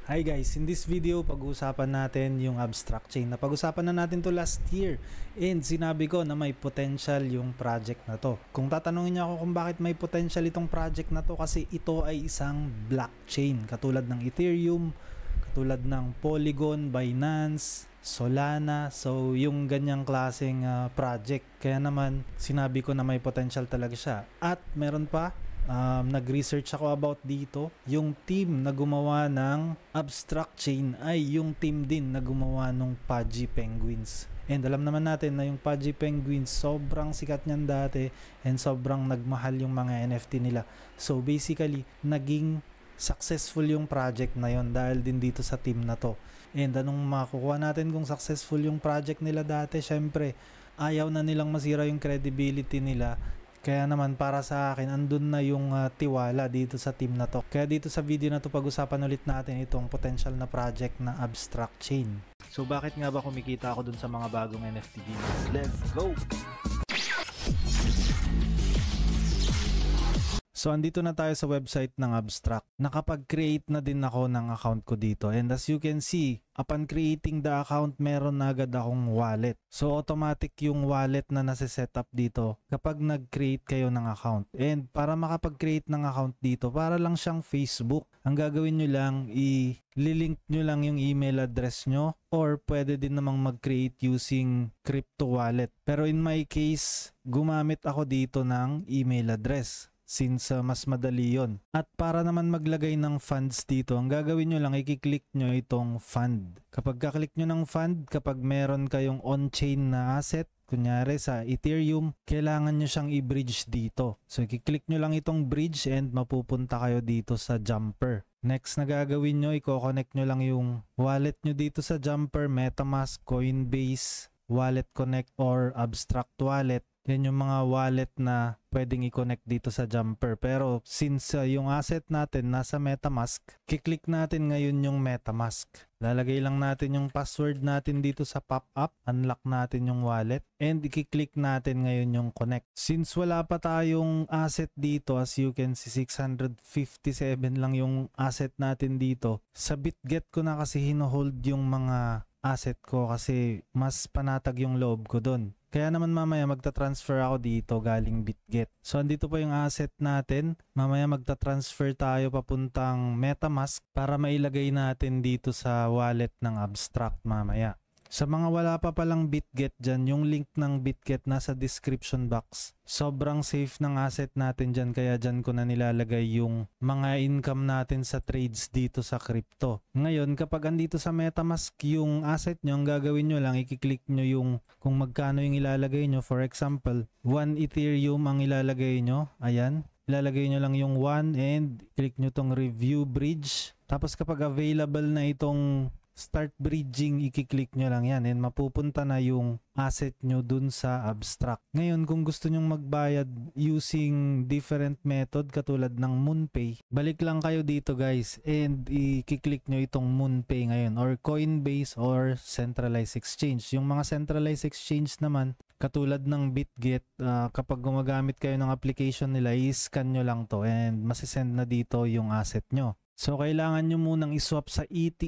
Hi guys, in this video pag-uusapan natin yung abstract chain. Napag-usapan na natin to last year and sinabi ko na may potential yung project na to. Kung tatanungin niyo ako kung bakit may potential itong project na to, kasi ito ay isang blockchain katulad ng Ethereum, katulad ng Polygon, Binance, Solana. So yung ganyang klaseng project. Kaya naman sinabi ko na may potential talaga siya. At meron pa, nag-research ako about dito. Yung team na gumawa ng abstract chain ay yung team din na gumawa ng Pudgy Penguins. And alam naman natin na yung Pudgy Penguins sobrang sikat niyan dati and sobrang nagmahal yung mga NFT nila. So basically, naging successful yung project na yon dahil din dito sa team na to. And anong makukuha natin kung successful yung project nila dati? Syempre, ayaw na nilang masira yung credibility nila. Kaya naman para sa akin, andun na yung tiwala dito sa team na to. Kaya dito sa video na to pag-usapan ulit natin itong potential na project na abstract chain. So bakit nga ba kumikita ako dun sa mga bagong NFT games? Let's go! So andito na tayo sa website ng Abstract. Nakapag-create na din ako ng account ko dito. And as you can see, upon creating the account, meron na agad akong wallet. So automatic yung wallet na nasa-set up dito kapag nag-create kayo ng account. And para makapag-create ng account dito, para lang siyang Facebook. Ang gagawin nyo lang, i-link nyo lang yung email address nyo, or pwede din namang mag-create using crypto wallet. Pero in my case, gumamit ako dito ng email address, since mas madali yon. At para naman maglagay ng funds dito, ang gagawin nyo lang, i-click nyo itong fund. Kapag kaklik nyo ng fund, kapag meron kayong on-chain na asset, kunyari sa Ethereum, kailangan nyo siyang i-bridge dito. So i-click nyo lang itong bridge and mapupunta kayo dito sa Jumper. Next na gagawin nyo, i-connect nyo lang yung wallet nyo dito sa Jumper, MetaMask, Coinbase, Wallet Connect, or Abstract Wallet. Yan yung mga wallet na pwedeng i-connect dito sa Jumper. Pero since yung asset natin nasa MetaMask, kiklik natin ngayon yung MetaMask. Lalagay lang natin yung password natin dito sa pop-up, unlock natin yung wallet, and i-click natin ngayon yung connect. Since wala pa tayong asset dito, as you can see, 657 lang yung asset natin dito. Sa BitGet ko na kasi hinohold yung mga asset ko kasi mas panatag yung loob ko doon. Kaya naman mamaya magta-transfer ako dito galing BitGet. So andito pa yung asset natin. Mamaya magta-transfer tayo papuntang MetaMask para mailagay natin dito sa wallet ng Abstract mamaya. Sa mga wala pa palang BitGet dyan, yung link ng BitGet nasa description box. Sobrang safe ng asset natin dyan, kaya dyan ko na nilalagay yung mga income natin sa trades dito sa crypto. Ngayon, kapag andito sa MetaMask yung asset nyo, ang gagawin nyo lang, i-click nyo yung kung magkano yung ilalagay nyo. For example, 1 Ethereum ang ilalagay nyo. Ayan. Ilalagay nyo lang yung 1 and click nyo tong review bridge. Tapos kapag available na itong start bridging, i-click nyo lang yan and mapupunta na yung asset nyo dun sa Abstract. Ngayon, kung gusto nyong magbayad using different method katulad ng MoonPay, balik lang kayo dito guys and i-click nyo itong MoonPay ngayon, or Coinbase, or centralized exchange. Yung mga centralized exchange naman, katulad ng BitGet, kapag gumagamit kayo ng application nila, i-scan nyo lang to and masisend na dito yung asset nyo. So, kailangan nyo munang iswap sa ETH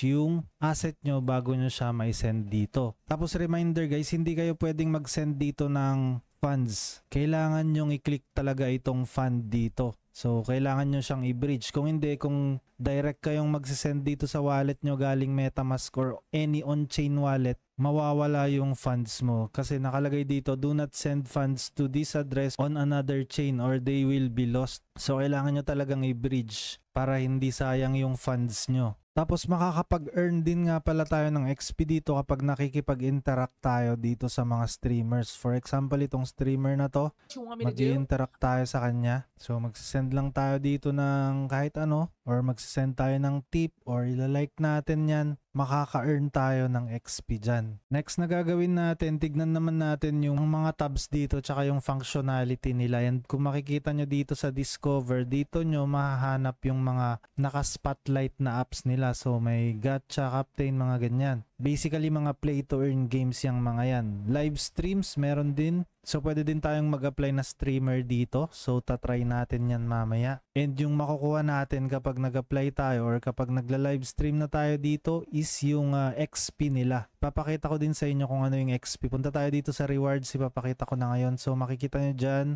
yung asset nyo bago nyo siya mai-send dito. Tapos, reminder guys, hindi kayo pwedeng mag-send dito ng funds. Kailangan nyo i-click talaga itong fund dito. So, kailangan nyo siyang i-bridge. Kung hindi, kung direct kayong mag-send dito sa wallet nyo galing MetaMask or any on-chain wallet, mawawala yung funds mo. Kasi nakalagay dito, do not send funds to this address on another chain or they will be lost. So, kailangan nyo talagang i-bridge para hindi sayang yung funds nyo. Tapos makakapag-earn din nga pala tayo ng XP dito kapag nakikipag-interact tayo dito sa mga streamers. For example, itong streamer na to, mag-interact tayo sa kanya. So magsisend lang tayo dito ng kahit ano, or magsisend tayo ng tip, or ilalike natin yan. Makaka-earn tayo ng XP dyan. Next na gagawin natin, tignan naman natin yung mga tabs dito tsaka yung functionality nila. And kung makikita nyo dito sa Discover, dito nyo mahahanap yung mga naka-spotlight na apps nila. So may Gacha, Captain, mga ganyan. Basically mga play to earn games yung mga yan. Live streams meron din. So pwede din tayong mag-apply na streamer dito. So tatry natin yan mamaya. And yung makukuha natin kapag nag-apply tayo or kapag nagla-live stream na tayo dito is yung XP nila. Papakita ko din sa inyo kung ano yung XP. Punta tayo dito sa rewards. Ipapakita ko na ngayon. So makikita nyo dyan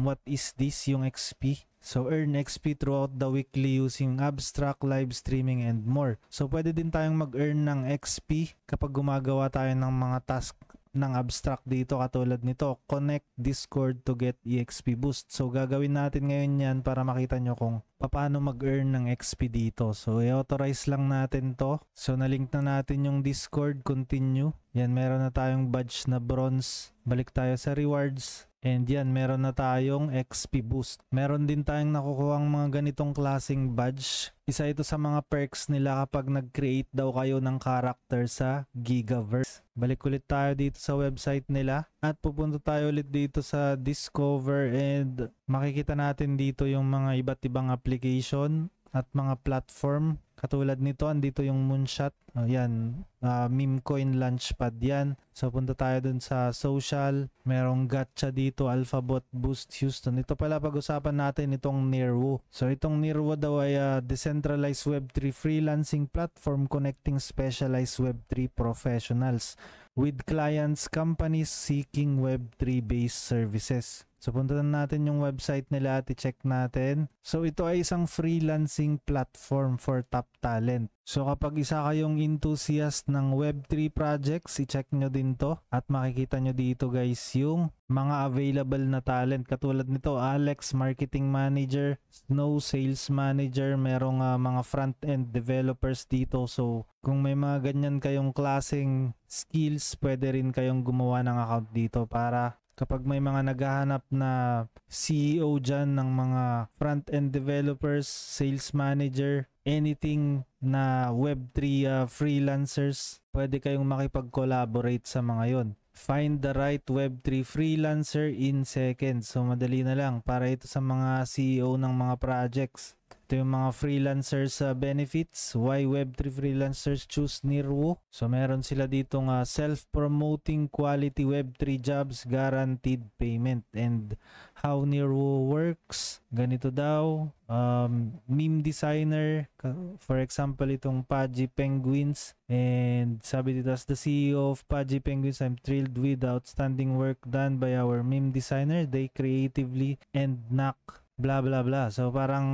what is this yung XP. So earn XP throughout the weekly using Abstract, live streaming, and more. So pwede din tayong mag-earn ng XP kapag gumagawa tayo ng mga task ng Abstract dito katulad nito. Connect Discord to get EXP boost. So gagawin natin ngayon yan para makita nyo kung paano mag-earn ng XP dito. So i-authorize lang natin to. So nalink na natin yung Discord. Continue. Yan, meron na tayong badge na bronze. Balik tayo sa rewards. And yan, meron na tayong XP boost. Meron din tayong nakukuhang mga ganitong klaseng badge. Isa ito sa mga perks nila kapag nag-create daw kayo ng character sa Gigaverse. Balik ulit tayo dito sa website nila. At pupunta tayo ulit dito sa Discover and makikita natin dito yung mga iba't ibang application at mga platform. Katulad nito, andito yung Moonshot. Ayan, meme coin launchpad yan. So punta tayo dun sa social. Merong gacha dito, Alphabot Boost Houston. Ito pala pag-usapan natin itong Nearwoo. So itong Nearwoo daw ay decentralized Web3 freelancing platform connecting specialized Web3 professionals with clients, companies seeking Web3 based services. So punta na natin yung website nila at i-check natin. So ito ay isang freelancing platform for top talent. So kapag isa kayong enthusiast ng Web3 projects, i-check nyo din to. At makikita nyo dito guys yung mga available na talent. Katulad nito, Alex, Marketing Manager, Snow, Sales Manager. Merong mga front-end developers dito. So kung may mga ganyan kayong klaseng skills, pwede rin kayong gumawa ng account dito para kapag may mga naghahanap na CEO dyan ng mga front-end developers, sales manager, anything na Web3 freelancers, pwede kayong makipag-collaborate sa mga yon. Find the right Web3 freelancer in seconds. So madali na lang para ito sa mga CEO ng mga projects. Ito yung mga freelancers benefits. Why Web3 freelancers choose Nearwoo? So meron sila ditong self-promoting quality Web3 jobs, guaranteed payment. And how Nearwoo works, ganito daw. Meme designer, for example itong Pudgy Penguins. And sabi dito, as the CEO of Pudgy Penguins, I'm thrilled with the outstanding work done by our meme designer. They creatively and knock blah blah blah. So parang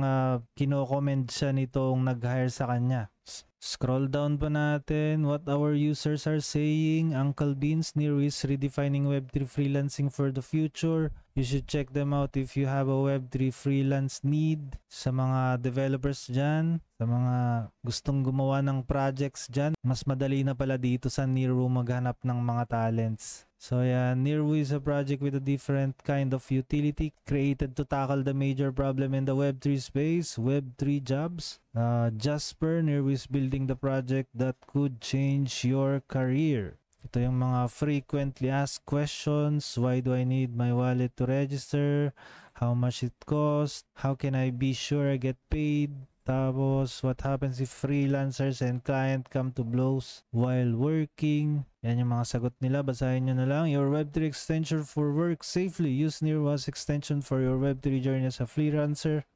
kino-comment siya nitong nag-hire sa kanya. Scroll down pa natin. What our users are saying. Uncle Beans, Nearwoo is redefining Web3 freelancing for the future. You should check them out if you have a Web3 freelance need. Sa mga developers dyan, sa mga gustong gumawa ng projects dyan, mas madali na pala dito sa Nearwoo maghanap ng mga talents. So yeah, Nearwoo is a project with a different kind of utility created to tackle the major problem in the Web3 space, Web3 jobs. Jasper, Nearwoo is building the project that could change your career. Ito yung mga frequently asked questions. Why do I need my wallet to register? How much it costs? How can I be sure I get paid? Tapos, what happens if freelancers and client come to blows while working? Yan yung mga sagot nila. Basahin nyo na lang. Your Web3 extension for work safely. Use Nearwoo as extension for your Web3 journey as a freelancer.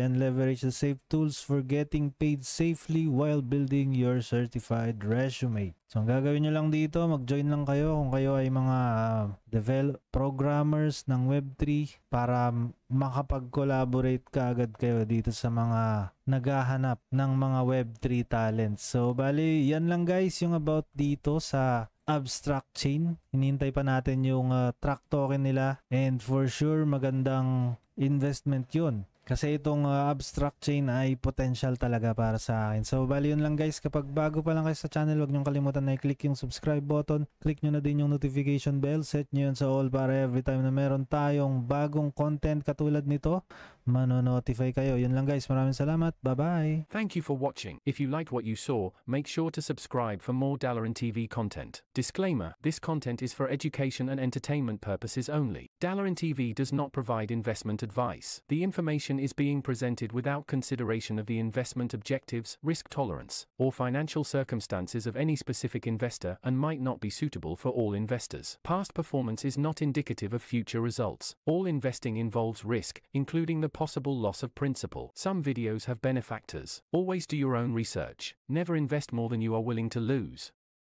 And leverage the safe tools for getting paid safely while building your certified resume. So, ang gagawin nyo lang dito, mag-join lang kayo kung kayo ay mga programmers ng Web3 para makapag-collaborate kaagad kayo dito sa mga naghahanap ng mga Web3 talents. So, bali, yan lang guys yung about dito sa Abstract Chain. Hinihintay pa natin yung track token nila and for sure magandang investment yun. Kasi itong Abstract Chain ay potential talaga para sa akin. So, bali yun lang guys. Kapag bago pa lang kayo sa channel, huwag niyong kalimutan na i-click yung subscribe button. Click nyo na din yung notification bell. Set nyo yun sa all para every time na meron tayong bagong content katulad nito, mano-notify kayo. Yun lang guys, maraming salamat. Bye-bye! Thank you for watching. If you liked what you saw, make sure to subscribe for more Dalaran TV content. Disclaimer: this content is for education and entertainment purposes only. Dalaran TV does not provide investment advice. The information is being presented without consideration of the investment objectives, risk tolerance, or financial circumstances of any specific investor and might not be suitable for all investors. Past performance is not indicative of future results. All investing involves risk, including the possible loss of principal. Some videos have benefactors. Always do your own research. Never invest more than you are willing to lose.